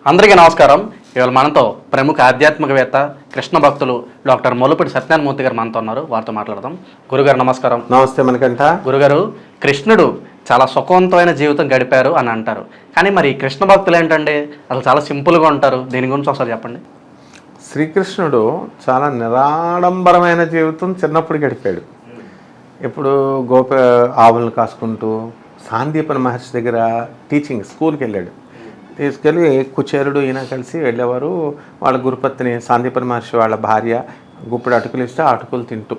అందరికీ నమస్కారం. ఇవాళ మనతో ప్రముఖ ఆధ్యాత్మికవేత్త కృష్ణ భక్తులు డాక్టర్ మొలుపిడి సత్యనారాయణమూర్తి గారు మనతో ఉన్నారు. వారితో మాట్లాడదాం. గురుగారు నమస్కారం. నమస్తే మనకంట. గురుగారు, కృష్ణుడు చాలా సుఖవంతమైన జీవితం గడిపారు అని అంటారు, కానీ మరి కృష్ణ భక్తులు ఏంటంటే అసలు చాలా సింపుల్గా ఉంటారు. దీని గురించి ఒకసారి చెప్పండి. శ్రీకృష్ణుడు చాలా నిరాడంబరమైన జీవితం చిన్నప్పుడు గడిపాడు. ఇప్పుడు ఆవులను కాసుకుంటూ సాందీపని మహర్షి దగ్గర టీచింగ్ స్కూల్కి వెళ్ళాడు. తీసుకెళ్ళి కుచేరుడు ఈయన కలిసి వెళ్ళేవారు. వాళ్ళ గురుపత్ని సాందీపని మహర్షి వాళ్ళ భార్య గుప్పుడు అటుకులు ఇస్తే ఆ అటుకులు తింటూ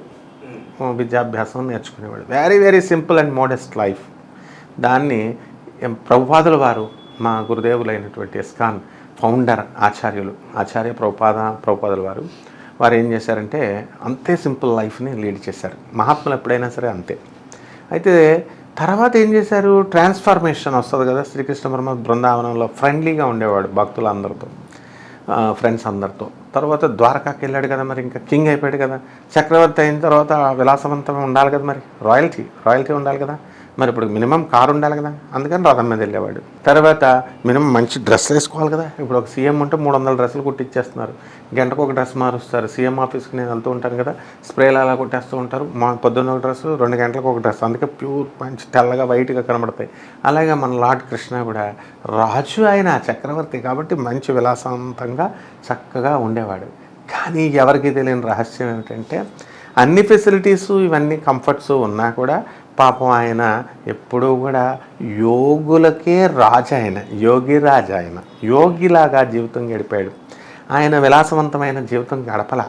విద్యాభ్యాసం నేర్చుకునేవాడు. Very very simple and modest life. దాన్ని ప్రభుపాదుల వారు, మా గురుదేవులైనటువంటి ఇస్కాన్ ఫౌండర్ ఆచార్య ప్రభుపాదుల వారు ఏం చేశారంటే అంతే సింపుల్ లైఫ్ని లీడ్ చేశారు. మహాత్ములు ఎప్పుడైనా సరే అంతే. అయితే తర్వాత ఏం చేశారు, ట్రాన్స్ఫర్మేషన్ వస్తుంది కదా. శ్రీకృష్ణ పరమ బృందావనంలో ఫ్రెండ్లీగా ఉండేవాడు భక్తులందరితో, ఫ్రెండ్స్ అందరితో. తర్వాత ద్వారకాకి వెళ్ళాడు కదా, మరి ఇంకా కింగ్ అయిపోయాడు కదా. చక్రవర్తి అయిన తర్వాత విలాసవంతం ఉండాలి కదా, మరి రాయల్టీ ఉండాలి కదా. మరి ఇప్పుడు మినిమం కారు ఉండాలి కదా, అందుకని రథం మీద వెళ్ళేవాడు. తర్వాత మినిమం మంచి డ్రెస్ వేసుకోవాలి కదా. ఇప్పుడు ఒక సీఎం ఉంటే 300 డ్రెస్సులు కుట్టిచ్చేస్తున్నారు. గంటకు ఒక డ్రెస్ మారుస్తారు. సీఎం ఆఫీస్కి నేను వెళ్తూ ఉంటాను కదా, స్ప్రేలు అలా కొట్టేస్తూ ఉంటారు. పొద్దున్న ఒక డ్రెస్సు, 2 గంటలకు ఒక డ్రెస్, అందుకే ప్యూర్ మంచి తెల్లగా వైట్గా కనబడతాయి. అలాగే మన లార్డ్ కృష్ణ కూడా రాజు, ఆయన చక్రవర్తి కాబట్టి మంచి విలాసవంతంగా చక్కగా ఉండేవాడు. కానీ ఎవరికి తెలియని రహస్యం ఏమిటంటే అన్ని ఫెసిలిటీసు ఇవన్నీ కంఫర్ట్స్ ఉన్నా కూడా పాపం ఆయన ఎప్పుడూ కూడా యోగులకే రాజు, ఆయన యోగిరాజు, ఆయన యోగిలాగా జీవితం గడిపాడు. ఆయన విలాసవంతమైన జీవితం గడపల.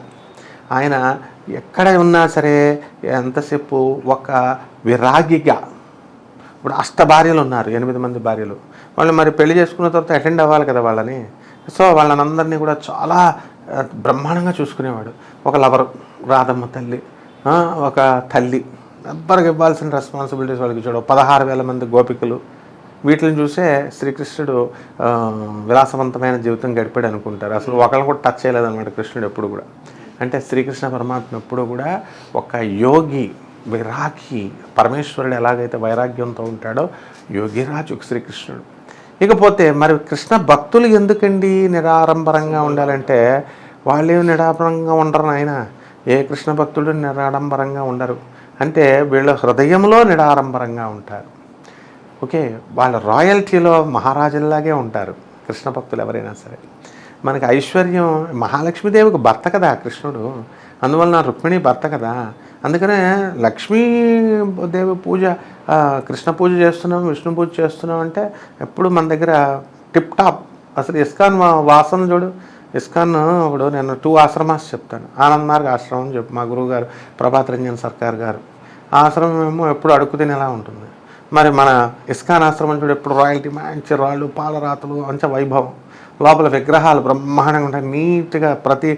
ఆయన ఎక్కడ ఉన్నా సరే ఎంతసేపు ఒక విరాగిగా. ఇప్పుడు 8 భార్యలు ఉన్నారు, 8 మంది భార్యలు. వాళ్ళు మరి పెళ్లి చేసుకున్న తర్వాత అటెండ్ అవ్వాలి కదా వాళ్ళని. సో వాళ్ళనందరినీ కూడా చాలా బ్రహ్మాండంగా చూసుకునేవాడు. ఒక లవరు రాధమ్మ తల్లి, ఒక తల్లి, ఎవ్వరికి ఇవ్వాల్సిన రెస్పాన్సిబిలిటీస్ వాళ్ళకి ఇచ్చాడు. 16,000 మంది గోపికలు. వీటిని చూసే శ్రీకృష్ణుడు విలాసవంతమైన జీవితం గడిపాడు అనుకుంటారు. అసలు ఒకరిని కూడా టచ్ చేయలేదన్నమాట కృష్ణుడు ఎప్పుడు కూడా. అంటే శ్రీకృష్ణ పరమాత్మ ఎప్పుడు కూడా ఒక యోగి, విరాగి. పరమేశ్వరుడు ఎలాగైతే వైరాగ్యంతో ఉంటాడో యోగిరాజు శ్రీకృష్ణుడు. ఇకపోతే మరి కృష్ణ భక్తులు ఎందుకండి నిరాడంబరంగా ఉండాలంటే, వాళ్ళేమి నిరాడంబరంగా ఉండరు ఆయన. ఏ కృష్ణ భక్తుడు నిరాడంబరంగా ఉండరు. అంటే వీళ్ళ హృదయంలో నిరాడంబరంగా ఉంటారు. ఓకే, వాళ్ళ రాయల్టీలో మహారాజుల్లాగే ఉంటారు కృష్ణ భక్తులు ఎవరైనా సరే. మనకి ఐశ్వర్యం, మహాలక్ష్మీదేవికి భర్త కదా కృష్ణుడు, అందువలన రుక్మిణి భర్త కదా. అందుకనే లక్ష్మీదేవి పూజ, కృష్ణ పూజ చేస్తున్నాం, విష్ణు పూజ చేస్తున్నాం అంటే ఎప్పుడు మన దగ్గర టిప్ టాప్. అసలు ఇస్కాన్ వాసన చూడు. ఇస్కాన్ ఇప్పుడు నేను 2 ఆశ్రమాస్ చెప్తాను. ఆనంద్ మార్గ్ ఆశ్రమం అని చెప్పి మా గురువు గారు ప్రభాత్ రంజన్ సర్కార్ గారు. ఆ ఆశ్రమం ఏమో ఎప్పుడు అడుగు తినేలా ఉంటుంది. మరి మన ఇస్కాన్ ఆశ్రమం చూడు, ఎప్పుడు రాయల్టీ, మంచి రాళ్ళు, పాలరాతలు, మంచి వైభవం, లోపల విగ్రహాలు బ్రహ్మాండంగా ఉంటాయి. నీట్గా ప్రతి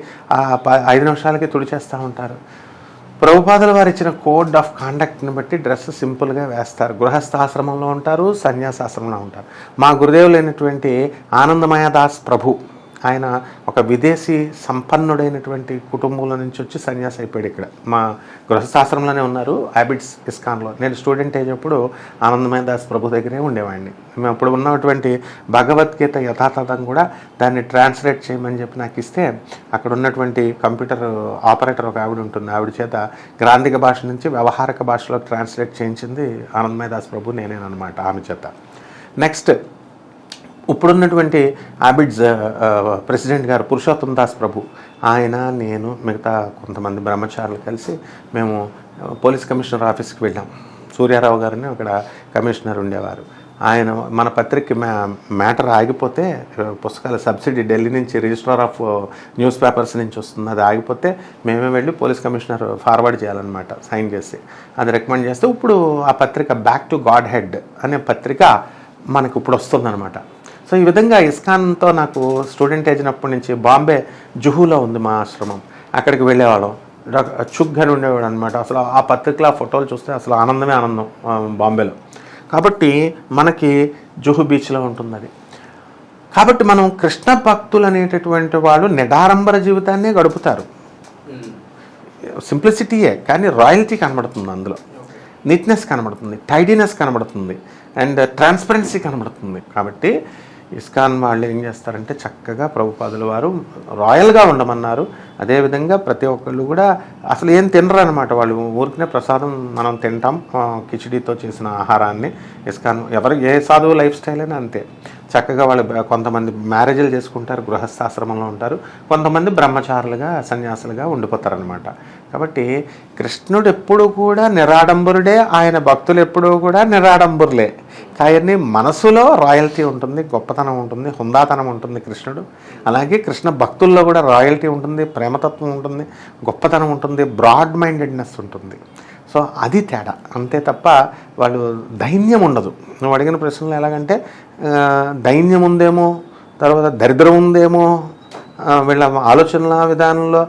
5 నిమిషాలకి తుడిచేస్తూ ఉంటారు. ప్రభుపాదుల వారు ఇచ్చిన కోడ్ ఆఫ్ కాండక్ట్ని బట్టి డ్రెస్ సింపుల్గా వేస్తారు. గృహస్థాశ్రమంలో ఉంటారు, సన్యాసాశ్రమంలో ఉంటారు. మా గురుదేవులైనటువంటి ఆనందమయ దాస్ ప్రభు, ఆయన ఒక విదేశీ సంపన్నుడైనటువంటి కుటుంబంలో నుంచి వచ్చి సన్యాసి అయిపోయాడు. ఇక్కడ మా గృహస్థాశ్రమంలోనే ఉన్నారు, హ్యాబిట్స్ ఇస్కాన్లో. నేను స్టూడెంట్ అయ్యేటప్పుడు ఆనందమయ దాస్ ప్రభు దగ్గరే ఉండేవాడిని. మేము అప్పుడు ఉన్నటువంటి భగవద్గీత యథాతథం కూడా దాన్ని ట్రాన్స్లేట్ చేయమని చెప్పి నాకు ఇస్తే, అక్కడ ఉన్నటువంటి కంప్యూటర్ ఆపరేటర్ ఒక ఆవిడ ఉంటుంది, ఆవిడ చేత గ్రాంధిక భాష నుంచి వ్యవహారిక భాషలో ట్రాన్స్లేట్ చేయించింది ఆనందమయ దాస్ ప్రభు నేనేనమాట, ఆమె చేత. నెక్స్ట్ ఇప్పుడున్నటువంటి హ్యాబిట్స్ ప్రెసిడెంట్ గారు పురుషోత్తమ్ దాస్ ప్రభు, ఆయన, నేను, మిగతా కొంతమంది బ్రహ్మచారులు కలిసి మేము పోలీస్ కమిషనర్ ఆఫీస్కి వెళ్ళాం. సూర్యారావు గారిని అక్కడ కమిషనర్ ఉండేవారు. ఆయన మన పత్రిక మ్యాటర్ ఆగిపోతే, పుస్తకాల సబ్సిడీ ఢిల్లీ నుంచి రిజిస్ట్రార్ ఆఫ్ న్యూస్ పేపర్స్ నుంచి వస్తుంది, అది ఆగిపోతే మేమే వెళ్ళి పోలీస్ కమిషనర్ ఫార్వర్డ్ చేయాలన్నమాట, సైన్ చేసి అది రికమెండ్ చేస్తే ఇప్పుడు ఆ పత్రిక బ్యాక్ టు గాడ్ హెడ్ అనే పత్రిక మనకు ఇప్పుడు వస్తుందన్నమాట. సో ఈ విధంగా ఇస్కాన్తో నాకు స్టూడెంట్ అయినప్పటి నుంచి బాంబే జుహూలో ఉంది మా ఆశ్రమం, అక్కడికి వెళ్ళేవాళ్ళం. చుగ్ అని ఉండేవాడు అనమాట. అసలు ఆ పత్రికలో ఫోటోలు చూస్తే అసలు ఆనందమే ఆనందం బాంబేలో. కాబట్టి మనకి జుహూ బీచ్లో ఉంటుంది అది. కాబట్టి మనం కృష్ణ భక్తులు అనేటటువంటి వాళ్ళు నిడారంబర జీవితాన్నే గడుపుతారు. సింప్లిసిటీయే, కానీ రాయల్టీ కనబడుతుంది అందులో, నీట్నెస్ కనబడుతుంది, టైడీనెస్ కనబడుతుంది, అండ్ ట్రాన్స్పరెన్సీ కనబడుతుంది. కాబట్టి ఇస్కాన్ వాళ్ళు ఏం చేస్తారంటే చక్కగా ప్రభుపాదుల వారు రాయల్గా ఉండమన్నారు. అదేవిధంగా ప్రతి ఒక్కళ్ళు కూడా అసలు ఏం తినరు అనమాట. వాళ్ళు ఊరికనే ప్రసాదం మనం తింటాం, కిచిడీతో చేసిన ఆహారాన్ని. ఇస్కాన్ ఎవరు ఏ సాధువు లైఫ్ స్టైల్ అయినా అంతే. చక్కగా వాళ్ళు కొంతమంది మ్యారేజ్లు చేసుకుంటారు, గృహస్థాశ్రమంలో ఉంటారు, కొంతమంది బ్రహ్మచారులుగా సన్యాసులుగా ఉండిపోతారనమాట. కాబట్టి కృష్ణుడు ఎప్పుడు కూడా నిరాడంబరుడే, ఆయన భక్తులు ఎప్పుడూ కూడా నిరాడంబరులే. కానీ మనసులో రాయల్టీ ఉంటుంది, గొప్పతనం ఉంటుంది, హుందాతనం ఉంటుంది కృష్ణుడు. అలాగే కృష్ణ భక్తుల్లో కూడా రాయల్టీ ఉంటుంది, ప్రేమతత్వం ఉంటుంది, గొప్పతనం ఉంటుంది, బ్రాడ్ మైండెడ్నెస్ ఉంటుంది. సో అది తేడా, అంతే తప్ప వాళ్ళు దైన్యం ఉండదు. నువ్వు అడిగిన ప్రశ్నలు ఎలాగంటే దైన్యం ఉందేమో, తర్వాత దరిద్రం ఉందేమో, వీళ్ళ ఆలోచనల విధానంలో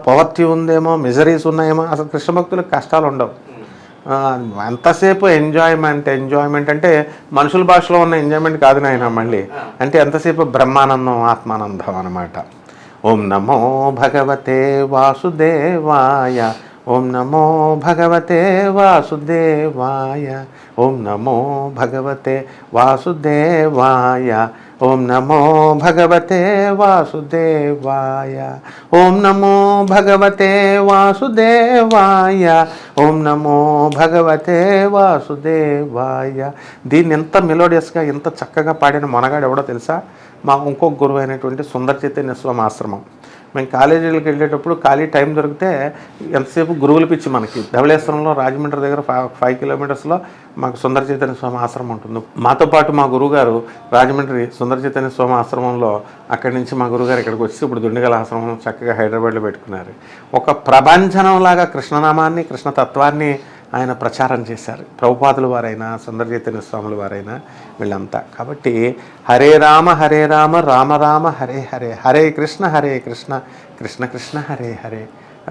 పవర్టీ ఉందేమో, మిజరీస్ ఉన్నాయేమో. అసలు కృష్ణ భక్తులకు కష్టాలు ఉండవు. ఎంతసేపు ఎంజాయ్మెంట్ అంటే మనుషుల భాషలో ఉన్న ఎంజాయ్మెంట్ కాదు నాయన. మళ్ళీ అంటే ఎంతసేపు బ్రహ్మానందం, ఆత్మానందం అన్నమాట. ఓం నమో భగవతే వాసుదేవాయ, ఓం నమో భగవతే వాసుదేవాయ, ఓం నమో భగవతే వాసుదేవాయ, ఓం నమో భగవతే వాసుదేవాయ, ఓం నమో భగవతే వాసుదేవాయ, ఓం నమో భగవతే వాసుదేవాయ. దీన్ని ఎంత మెలోడియస్గా ఎంత చక్కగా పాడిన మనగాడు ఎవడో తెలుసా? మా ఇంకొక గురువు అయినటువంటి సుందర చైతన్య స్వామి ఆశ్రమం. మేము కాలేజీలకు వెళ్ళేటప్పుడు ఖాళీ టైం దొరికితే ఎంతసేపు గురువులు పిచ్చి మనకి. ధవళేశ్వరంలో రాజమండ్రి దగ్గర 5 కిలోమీటర్స్లో మాకు సుందర చైతన్య స్వామి ఆశ్రమం ఉంటుంది. మాతో పాటు మా గురువుగారు రాజమండ్రి సుందర చైతన్య స్వామి ఆశ్రమంలో, అక్కడి నుంచి మా గురువుగారు ఇక్కడికి వచ్చి ఇప్పుడు దుండిగల ఆశ్రమం చక్కగా హైదరాబాద్లో పెట్టుకున్నారు. ఒక ప్రభంజనంలాగా కృష్ణనామాన్ని, కృష్ణతత్వాన్ని ఆయన ప్రచారం చేశారు. ప్రభుపాదుల వారైనా, సుందర చైతన్య స్వాముల వారైనా వీళ్ళంతా. కాబట్టి హరే రామ రామ రామ హరే హరే, హరే కృష్ణ కృష్ణ కృష్ణ హరే హరే.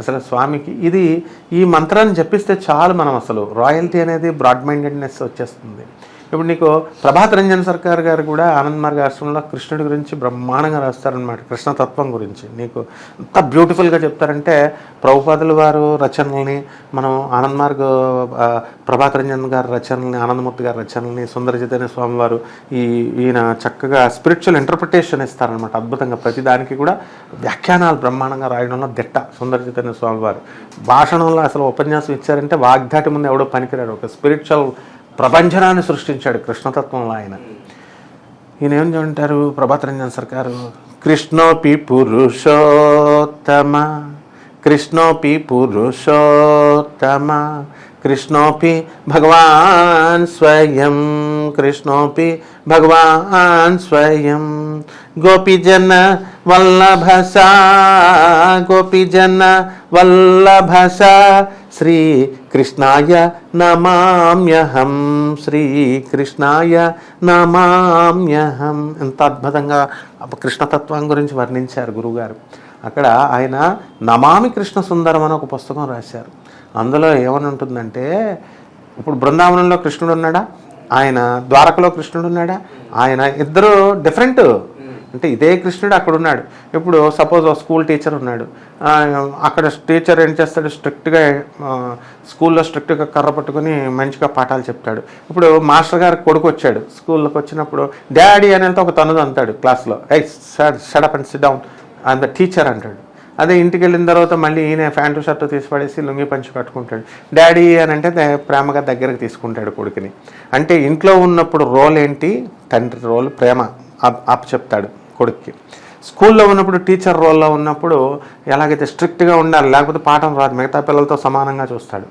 అసలు స్వామికి ఇది ఈ మంత్రాన్ని జపిస్తే చాలు, మనం అసలు రాయల్టీ అనేది బ్రాడ్ మైండెడ్నెస్ వచ్చేస్తుంది. ఇప్పుడు నీకు ప్రభాత్ రంజన్ సర్కార్ గారు కూడా ఆనంద్ మార్గ ఆశ్రమంలో కృష్ణుడి గురించి బ్రహ్మాండంగా రాస్తారనమాట. కృష్ణతత్వం గురించి నీకు ఎంత బ్యూటిఫుల్గా చెప్తారంటే, ప్రభుపాదుల వారు రచనల్ని మనం ఆనంద్ మార్గ ప్రభాత్ రంజన్ గారి రచనల్ని, ఆనందమూర్తి గారి రచనల్ని, సుందర చైతన్య స్వామి వారు ఈయన చక్కగా స్పిరిచువల్ ఇంటర్ప్రిటేషన్ ఇస్తారనమాట. అద్భుతంగా ప్రతిదానికి కూడా వ్యాఖ్యానాలు బ్రహ్మాండంగా రాయడంలో దిట్ట సుందర చైతన్య స్వామి వారు. భాషణంలో అసలు ఉపన్యాసం ఇచ్చారంటే వాగ్దాటి ముందు ఎవడో పనికిరాడు. ఒక స్పిరిచువల్ ప్రపంచనాన్ని సృష్టించాడు కృష్ణతత్వంలో ఆయన. ఈయన ఏం అంటారు ప్రభాత్ రంజన్ సర్కారు? కృష్ణోపి పురుషోత్తమ, కృష్ణోపి పురుషోత్తమ, కృష్ణోపి భగవాన్ స్వయం, కృష్ణోపి భగవాన్ స్వయం, గోపీజన వల్లభసా, గోపీజన వల్లభసా, శ్రీ కృష్ణాయ నమామ్యహం, శ్రీకృష్ణాయ నమామ్యహం. ఎంత అద్భుతంగా కృష్ణతత్వం గురించి వర్ణించారు గురువుగారు. అక్కడ ఆయన నమామి కృష్ణ సుందరం అని ఒక పుస్తకం రాశారు. అందులో ఏమని ఉంటుందంటే, ఇప్పుడు బృందావనంలో కృష్ణుడు ఉన్నాడా, ఆయన ద్వారకలో కృష్ణుడు ఉన్నాడా, ఆయన ఇద్దరు డిఫరెంట్. అంటే ఇదే కృష్ణుడు అక్కడ ఉన్నాడు. ఇప్పుడు సపోజ్ స్కూల్ టీచర్ ఉన్నాడు, అక్కడ టీచర్ ఏం చేస్తాడు, స్ట్రిక్ట్గా స్కూల్లో స్ట్రిక్ట్గా కర్ర పట్టుకొని మంచిగా పాఠాలు చెప్తాడు. ఇప్పుడు మాస్టర్ గారికి కొడుకు వచ్చాడు, స్కూల్లోకి వచ్చినప్పుడు డాడీ అనేది ఒక తనుదు అంటాడు క్లాస్లో, shut up and SIT down and the teacher అంటాడు. అదే ఇంటికి వెళ్ళిన తర్వాత మళ్ళీ ఈయన ప్యాంటు షర్టు తీసి పడేసి లుంగి పంచి కట్టుకుంటాడు. డాడీ అని అంటే ప్రేమగా దగ్గరకు తీసుకుంటాడు కొడుకుని. అంటే ఇంట్లో ఉన్నప్పుడు రోల్ ఏంటి, తండ్రి రోల్ ప్రేమ అప్ చెప్తాడు కొడుక్కి. స్కూల్లో ఉన్నప్పుడు టీచర్ రోల్లో ఉన్నప్పుడు ఎలాగైతే స్ట్రిక్ట్గా ఉండాలి, లేకపోతే పాఠం రాదు, మిగతా పిల్లలతో సమానంగా చూస్తాడు.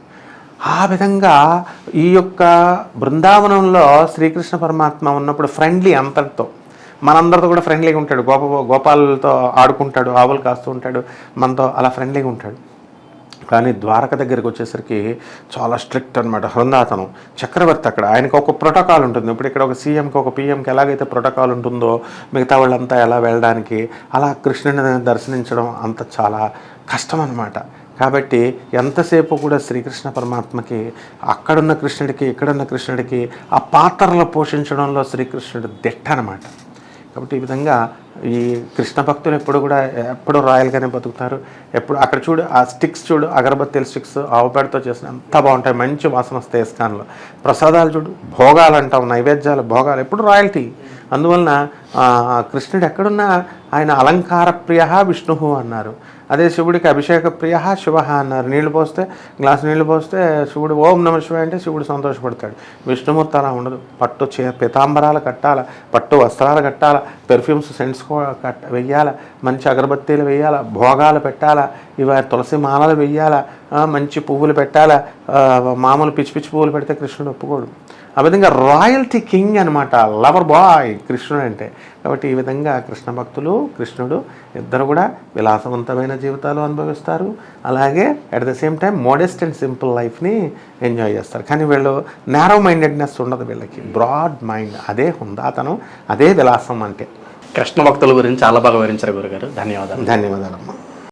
ఆ విధంగా ఈ యొక్క బృందావనంలో శ్రీకృష్ణ పరమాత్మ ఉన్నప్పుడు ఫ్రెండ్లీ, అంతటితో మనందరితో కూడా ఫ్రెండ్లీగా ఉంటాడు. గోపాలతో ఆడుకుంటాడు, ఆవులు కాస్తూ ఉంటాడు, మనతో అలా ఫ్రెండ్లీగా ఉంటాడు. కానీ ద్వారక దగ్గరికి వచ్చేసరికి చాలా స్ట్రిక్ట్ అనమాట, హృందాతనం, చక్రవర్తి. అక్కడ ఆయనకు ఒక ప్రోటోకాల్ ఉంటుంది. ఇప్పుడు ఇక్కడ ఒక సీఎంకి ఒక పిఎంకి ఎలాగైతే ప్రోటోకాల్ ఉంటుందో మిగతా వాళ్ళంతా ఎలా వెళ్ళడానికి, అలా కృష్ణుని దర్శించడం అంత చాలా కష్టం అన్నమాట. కాబట్టి ఎంతసేపు కూడా శ్రీకృష్ణ పరమాత్మకి అక్కడున్న కృష్ణుడికి ఇక్కడున్న కృష్ణుడికి ఆ పాత్రలు పోషించడంలో శ్రీకృష్ణుడు దిట్ట అన్నమాట. కాబట్టి ఈ విధంగా ఈ కృష్ణ భక్తులు ఎప్పుడు రాయల్గానే బతుకుతారు. ఎప్పుడు అక్కడ చూడు, ఆ స్టిక్స్ చూడు, అగరబత్తీల స్టిక్స్ ఆవుపేడతో చేసిన ఎంత బాగుంటాయి, మంచి వాసన వస్తాయి ఇస్కాన్లో. ప్రసాదాలు చూడు, భోగాలు అంటాం, నైవేద్యాలు, భోగాలు ఎప్పుడు రాయల్టీ. అందువలన కృష్ణుడు ఎక్కడున్నా ఆయన అలంకార ప్రియ విష్ణు అన్నారు. అదే శివుడికి అభిషేక ప్రియ శివ అన్నారు. నీళ్లు పోస్తే గ్లాసు నీళ్లు పోస్తే శివుడు ఓం నమ శివాయ అంటే శివుడు సంతోషపడతాడు. విష్ణుమూర్తి అలా ఉండదు. పట్టు పీతాంబరాలు కట్టాల, పట్టు వస్త్రాలు కట్టాల, పెర్ఫ్యూమ్స్ సెంట్స్ వెయ్యాల, మంచి అగరబత్తీలు వెయ్యాల, భోగాలు పెట్టాలా, ఇవి తులసి మాలలు వెయ్యాల, మంచి పువ్వులు పెట్టాలా. మామూలు పిచ్చి పిచ్చి పువ్వులు పెడితే కృష్ణుడు ఒప్పుకోడు. ఆ విధంగా రాయల్టీ కింగ్ అనమాట, లవర్ బాయ్ కృష్ణుడు అంటే. కాబట్టి ఈ విధంగా కృష్ణ భక్తులు కృష్ణుడు ఇద్దరు కూడా విలాసవంతమైన జీవితాలు అనుభవిస్తారు. అలాగే at the same time modest and simple లైఫ్ని ఎంజాయ్ చేస్తారు. కానీ వీళ్ళు నేరో మైండెడ్నెస్ ఉండదు, వీళ్ళకి బ్రాడ్ మైండ్. అదే హుందాతనం, అదే విలాసం అంటే. కృష్ణ భక్తుల గురించి చాలా బాగా వివరించారు గురుగారు. ధన్యవాదాలు. ధన్యవాదాలమ్మా.